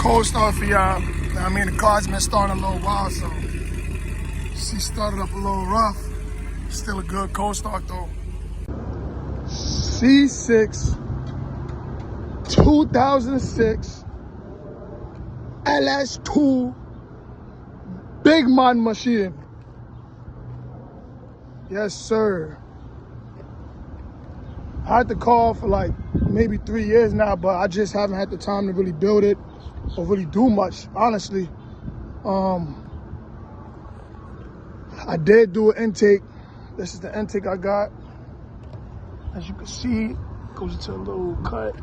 cold start for y'all. I mean, the car's been starting a little while, so she started up a little rough. Still a good cold start though. C6 2006 LS2 big man machine. Yes, sir. I had the car for like maybe 3 years now, but I just haven't had the time to really build it or really do much, honestly. I did do an intake. This is the intake I got. As you can see, it goes into a little cut.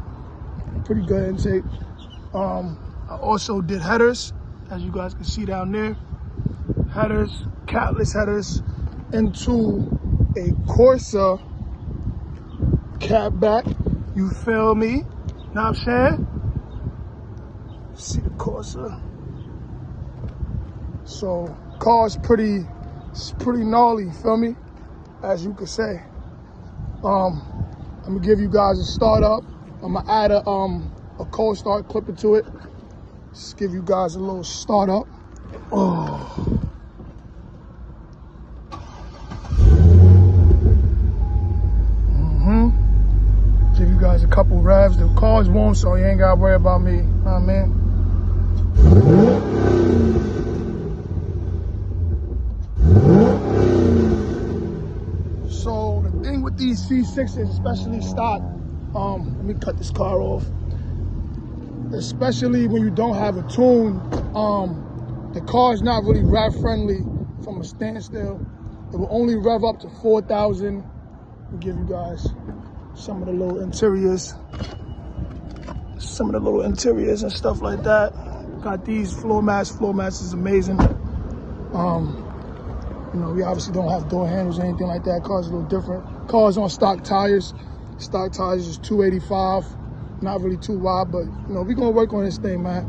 Pretty good intake. I also did headers, as you guys can see down there. Headers, Catless headers, into a Corsa cab back. You feel me? Know what I'm saying? See the Corsa. So car's pretty gnarly, feel me? As you could say. I'm gonna give you guys a start up. I'm gonna add a cold start clip into it. Just give you guys a little start up. Oh. Give you guys a couple revs. The car's warm, so you ain't gotta worry about me. Know what I mean? So the thing with these C6s, especially stock, let me cut this car off. Especially when you don't have a tune, the car is not really rev friendly from a standstill. It will only rev up to 4,000. Let me give you guys some of the little interiors. Some of the little interiors and stuff like that. Got these floor mats. Floor mats is amazing. You know, we obviously don't have door handles or anything like that. Car's a little different. Car's on stock tires. Stock tires is 285. Not really too wide, but you know, we're gonna work on this thing, man.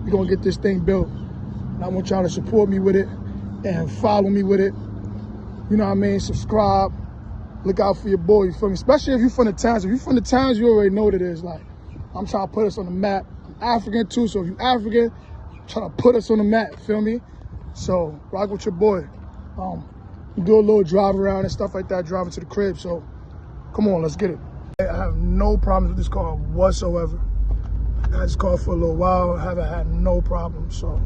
We're gonna get this thing built. And I want y'all to support me with it and follow me with it. You know what I mean? Subscribe. Look out for your boy, you feel me? Especially if you're from the towns. If you're from the towns, you already know what it is. Like, I'm trying to put us on the map. I'm African too, so if you're African, I'm trying to put us on the map, feel me? So, rock with your boy. Do a little drive around and stuff like that, driving to the crib. So, come on, let's get it. I have no problems with this car whatsoever. I had this car for a little while. I haven't had no problems. So,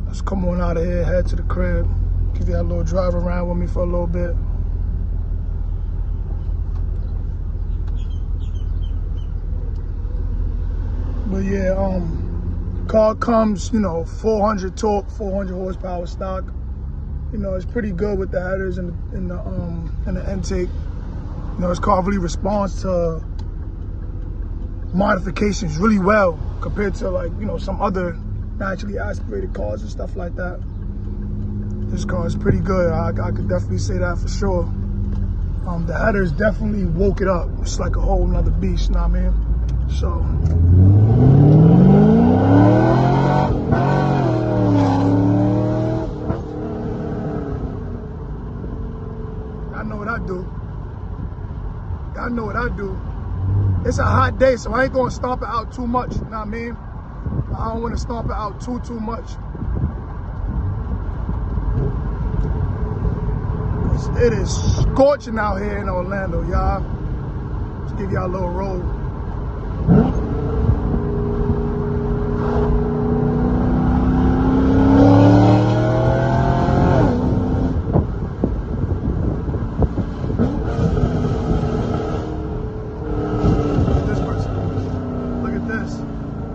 let's come on out of here, head to the crib. Give you a little drive around with me for a little bit. But yeah, car comes, you know, 400 torque, 400 horsepower stock. You know, it's pretty good with the headers and the intake. You know, this car really responds to modifications really well compared to, like, you know, some other naturally aspirated cars and stuff like that. This car is pretty good. I could definitely say that for sure. The headers definitely woke it up. It's like a whole nother beast, you know what I mean? So. I know what I do. I know what I do. It's a hot day, so I ain't gonna stomp it out too much, you know what I mean? I don't wanna stomp it out too much. It is scorching out here in Orlando, y'all. Let's give y'all a little roll.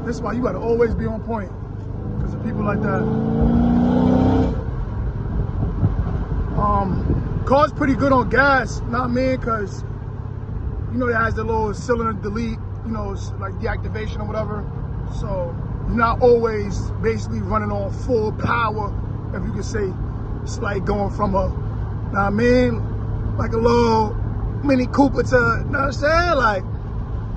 This is why you gotta always be on point, because of people like that. Car's pretty good on gas, know what I mean? Because, you know, it has the little cylinder delete, you know, it's like deactivation or whatever. So you're not always basically running on full power, if you could say. It's like going from a, know what I mean? Like a little Mini Cooper to, you know what I'm saying? Like,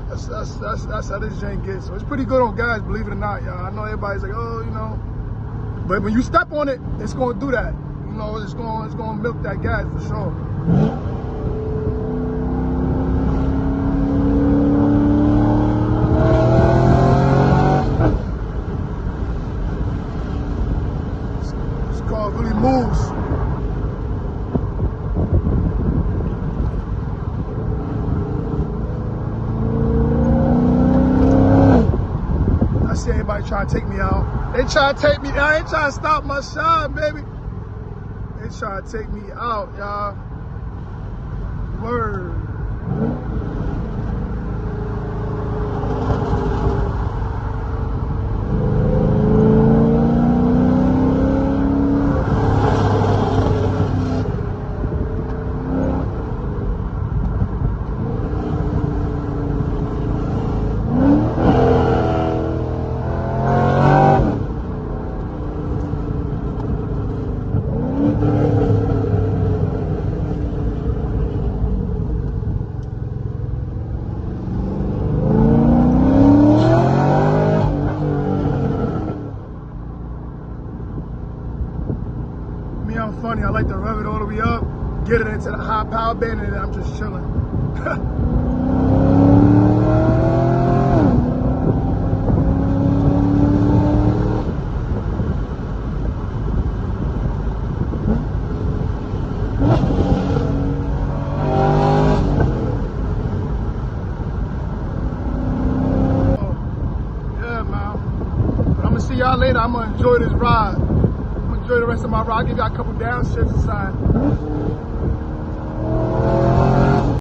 that's how this jank gets. So it's pretty good on gas, believe it or not, y'all. I know everybody's like, oh, you know, but when you step on it, it's gonna do that. You know, it's gonna milk that gas for sure. see everybody trying to take me out. They trying to take me out. They trying to stop my shine, baby. They trying to take me out, y'all. Word. I'm funny, I like to rev it all the way up, get it into the high power band, and then I'm just chilling. Yeah, man. But I'm gonna see y'all later. I'm gonna enjoy this ride. Enjoy the rest of my ride. I'll give y'all a couple downshifts inside.